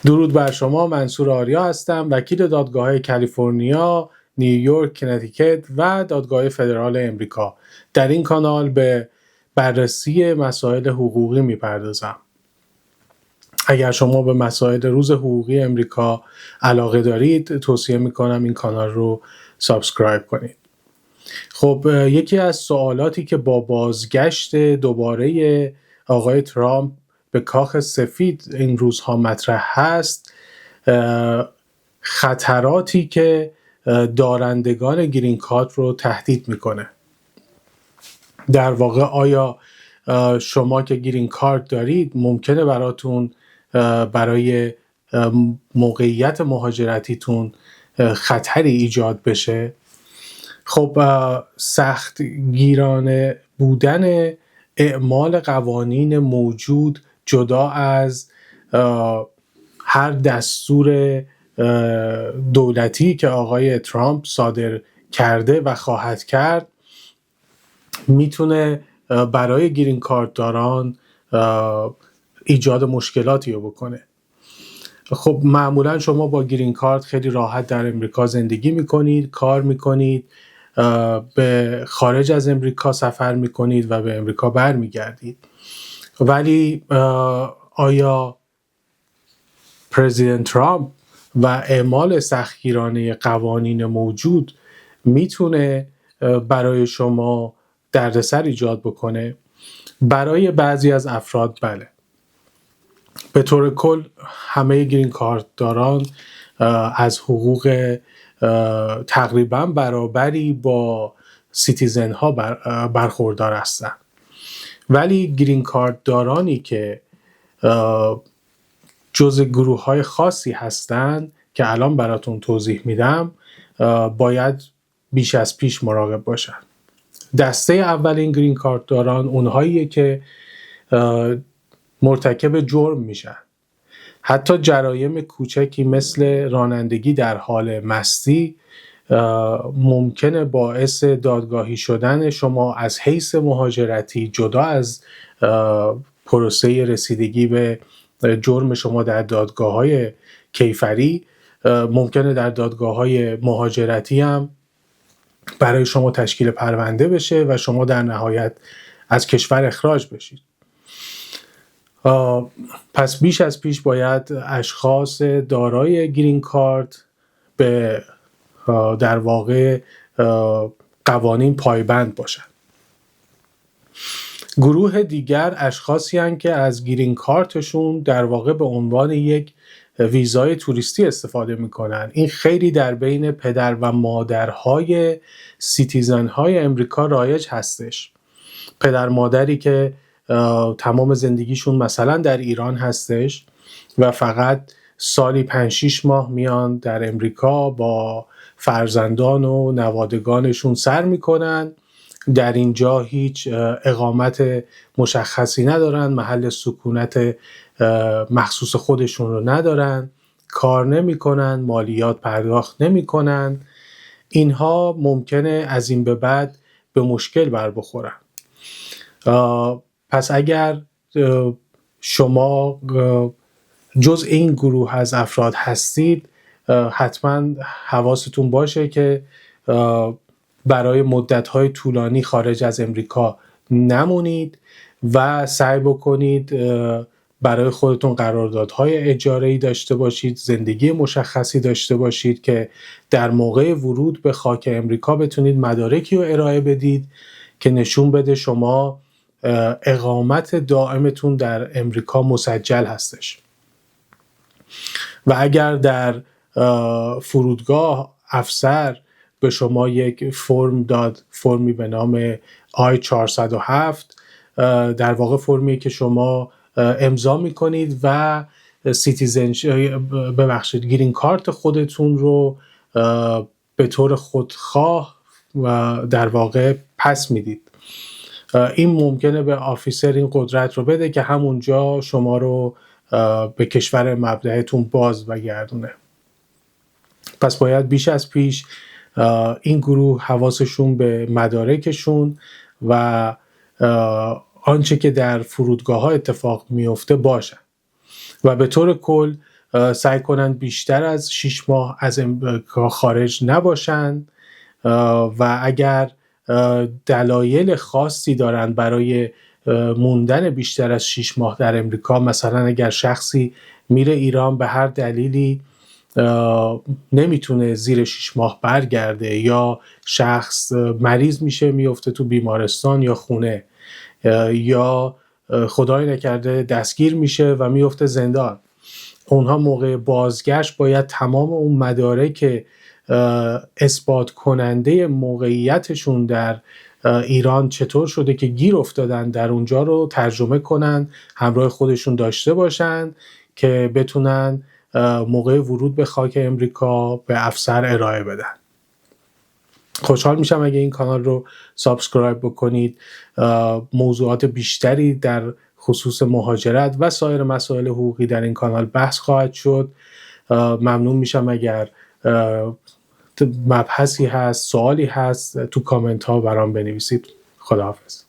درود بر شما. منصور آریا هستم، وکیل دادگاه‌های کالیفرنیا، نیویورک، کنتیکت و دادگاه فدرال امریکا. در این کانال به بررسی مسائل حقوقی می‌پردازم. اگر شما به مسائل روز حقوقی امریکا علاقه دارید، توصیه می‌کنم این کانال رو سابسکرایب کنید. خب، یکی از سوالاتی که با بازگشت دوباره آقای ترامپ به کاخ سفید این روزها مطرح هست، خطراتی که دارندگان گرین کارت رو تهدید میکنه. در واقع آیا شما که گرین کارت دارید ممکنه براتون برای موقعیت مهاجرتیتون خطری ایجاد بشه؟ خب، سخت گیرانه بودن اعمال قوانین موجود جدا از هر دستور دولتی که آقای ترامپ صادر کرده و خواهد کرد میتونه برای گرین کارت داران ایجاد مشکلاتی رو بکنه. خب، معمولا شما با گرین کارت خیلی راحت در امریکا زندگی میکنید، کار میکنید، به خارج از امریکا سفر میکنید و به امریکا برمیگردید. ولی آیا پرزیدنت ترامپ و اعمال سختگیرانه قوانین موجود میتونه برای شما دردسر ایجاد بکنه؟ برای بعضی از افراد بله. به طور کل همه گرین کارت داران از حقوق تقریبا برابری با سیتیزن ها برخوردار هستند. ولی گرین کارت دارانی که جزء گروه های خاصی هستند که الان براتون توضیح میدم باید بیش از پیش مراقب باشن. دسته اول این گرین کارت داران اونهاییه که مرتکب جرم میشن. حتی جرایم کوچکی مثل رانندگی در حال مستی ممکنه باعث دادگاهی شدن شما از حیث مهاجرتی جدا از پروسه رسیدگی به جرم شما در دادگاه‌های کیفری، ممکنه در دادگاه‌های مهاجرتی هم برای شما تشکیل پرونده بشه و شما در نهایت از کشور اخراج بشید. پس بیش از پیش باید اشخاص دارای گرین کارت به در واقع قوانین پایبند باشند. گروه دیگر اشخاصی هستند که از گرین کارتشون در واقع به عنوان یک ویزای توریستی استفاده میکنن. این خیلی در بین پدر و مادرهای سیتیزن های امریکا رایج هستش. پدر مادری که تمام زندگیشون مثلا در ایران هستش و فقط سالی 5-6 ماه میان در امریکا با فرزندان و نوادگانشون سر میکنن. در اینجا هیچ اقامت مشخصی ندارن، محل سکونت مخصوص خودشون رو ندارن، کار نمیکنن، مالیات پرداخت نمیکنن. اینها ممکنه از این به بعد به مشکل بر بخورن. پس اگر شما جز این گروه از افراد هستید، حتما حواستون باشه که برای مدت‌های طولانی خارج از امریکا نمونید و سعی بکنید برای خودتون قراردادهای اجاره‌ای داشته باشید، زندگی مشخصی داشته باشید که در موقع ورود به خاک امریکا بتونید مدارکی رو ارائه بدید که نشون بده شما اقامت دائمتون در امریکا مسجل هستش. و اگر در فرودگاه افسر به شما یک فرم داد، فرمی به نام I-407، در واقع فرمیه که شما امضا میکنید و گرین کارت خودتون رو به طور خودخواه و در واقع پس میدید. این ممکنه به آفیسر این قدرت رو بده که همونجا شما رو به کشور مبدأتون باز بگردونه. پس باید بیش از پیش این گروه حواسشون به مدارکشون و آنچه که در فرودگاه ها اتفاق میفته باشه. و به طور کل سعی کنن بیشتر از 6 ماه از امریکا خارج نباشن و اگر دلایل خاصی دارن برای موندن بیشتر از 6 ماه در امریکا، مثلا اگر شخصی میره ایران به هر دلیلی نمیتونه زیر 6 ماه برگرده، یا شخص مریض میشه میفته تو بیمارستان یا خونه، یا خدای نکرده دستگیر میشه و میفته زندان، اونها موقع بازگشت باید تمام اون مدارک اثبات کننده موقعیتشون در ایران چطور شده که گیر افتادن در اونجا رو ترجمه کنن، همراه خودشون داشته باشن که بتونن موقع ورود به خاک امریکا به افسر ارائه بدن. خوشحال میشم اگه این کانال رو سابسکرایب بکنید. موضوعات بیشتری در خصوص مهاجرت و سایر مسائل حقوقی در این کانال بحث خواهد شد. ممنون میشم اگر مبحثی هست، سوالی هست، تو کامنت ها برام بنویسید. خداحافظ.